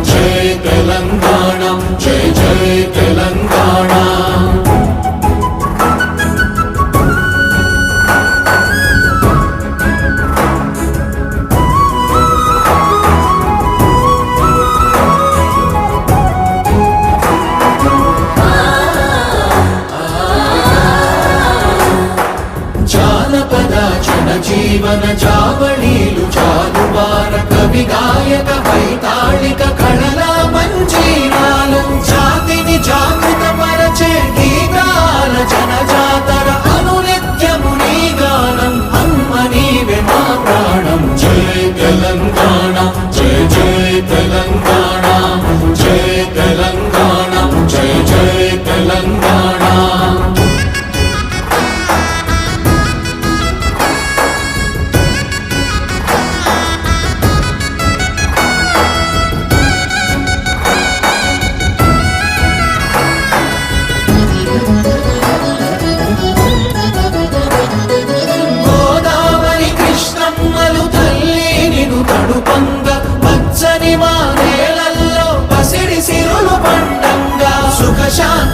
జై తెలంగాణ, జై జై తెలంగాణ. జానపద జనజీవన జావళీలు జాలువార కవి గాయక వైతాళిక కళల మంజీరాలు జాతిని జాగృత పరచే గీతాల జనజాతర అనునిత్యము నీ గానం అమ్మ నీవే మా ప్రాణం. జై తెలంగాణ, జై జై తెలంగాణ, జై తెలంగాణ, జై జై తెలంగాణ. పచ్చని మా నేలల్లో పసిడి సిరులు పండంగా సుఖ శాంతి